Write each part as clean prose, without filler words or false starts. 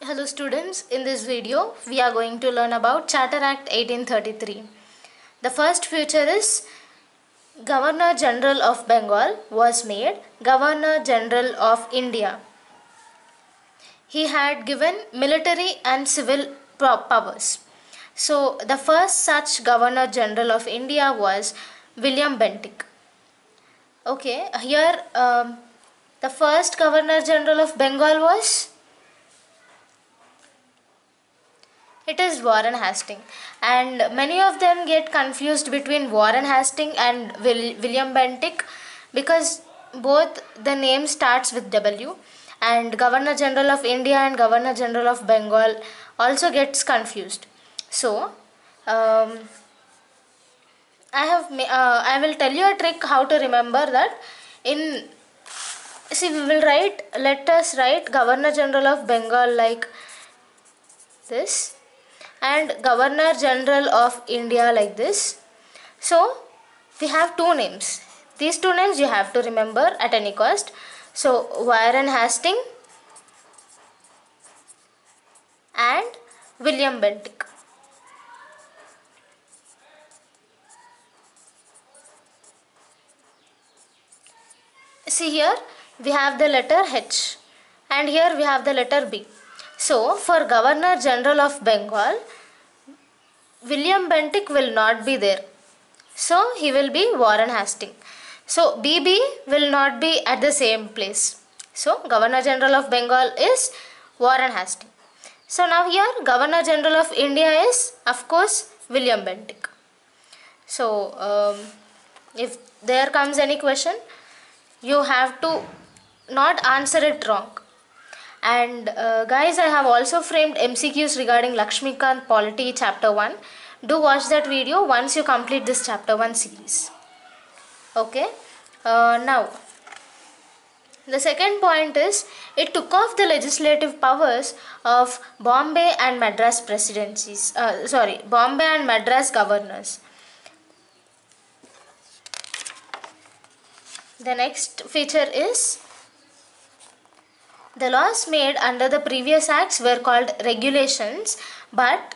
Hello students, in this video we are going to learn about Charter Act 1833. The first feature is Governor General of Bengal was made Governor General of India. He had given military and civil powers. So the first such Governor General of India was William Bentinck. Okay, here the first Governor General of Bengal was It is Warren Hastings, and many of them get confused between Warren Hastings and William Bentinck because both the name starts with W, and Governor General of India and Governor General of Bengal also gets confused. So I will tell you a trick how to remember that. Let us write Governor General of Bengal like this and Governor General of India like this. So we have two names. These two names you have to remember at any cost. So Warren Hastings and William Bentinck. See, here we have the letter H and here we have the letter B. So for Governor General of Bengal, William Bentinck will not be there. So he will be Warren Hastings. So BB will not be at the same place. So Governor General of Bengal is Warren Hastings. So now here Governor General of India is of course William Bentinck. So if there comes any question, you have to not answer it wrong. And guys, I have also framed MCQs regarding Lakshmikant Polity chapter 1. Do watch that video once you complete this chapter 1 series. Okay. Now, the second point is it took off the legislative powers of Bombay and Madras presidencies. Bombay and Madras governors. The next feature is the laws made under the previous acts were called regulations, but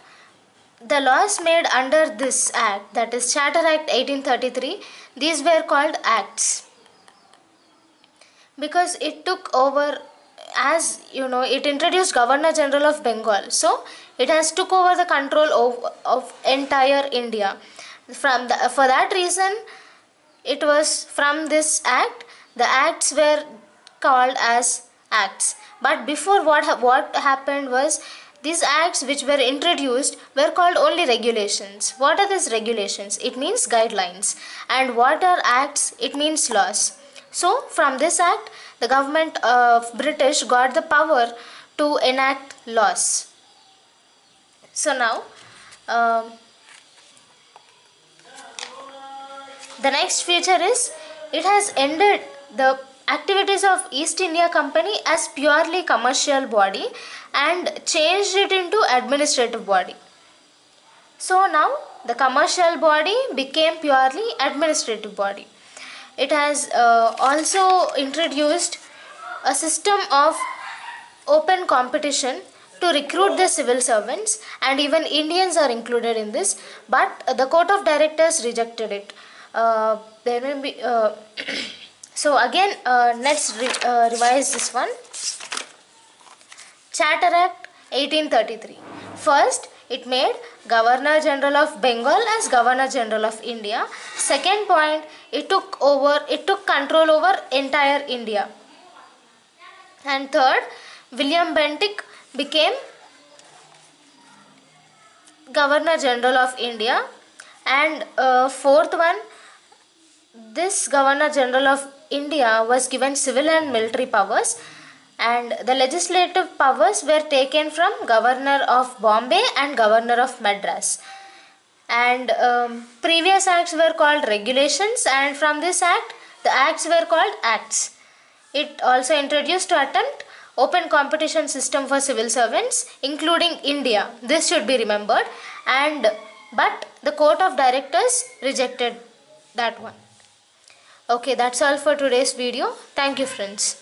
the laws made under this act, that is Charter Act 1833, these were called acts because it took over, as you know, it introduced Governor General of Bengal, so it has took over the control of entire India. For that reason, it was from this act, the acts were called as acts. But before, what happened was, these acts which were introduced were called only regulations. What are these regulations? It means guidelines. And what are acts? It means laws. So from this act, the government of British got the power to enact laws. So now the next feature is it has ended the activities of East India Company as purely commercial body and changed it into administrative body. So now the commercial body became purely administrative body. It has also introduced a system of open competition to recruit the civil servants, and even Indians are included in this, but the Court of Directors rejected it. There may be so again, let's revise this one. Charter Act 1833. First, it made Governor General of Bengal as Governor General of India. Second point, it took control over entire India. And third, William Bentinck became Governor General of India. And fourth one, this Governor General of India was given civil and military powers, and the legislative powers were taken from Governor of Bombay and Governor of Madras. And previous acts were called regulations, and from this act, the acts were called acts. It also introduced to attempt open competition system for civil servants, including India. This should be remembered. But the Court of Directors rejected that one. Okay, that's all for today's video. Thank you, friends.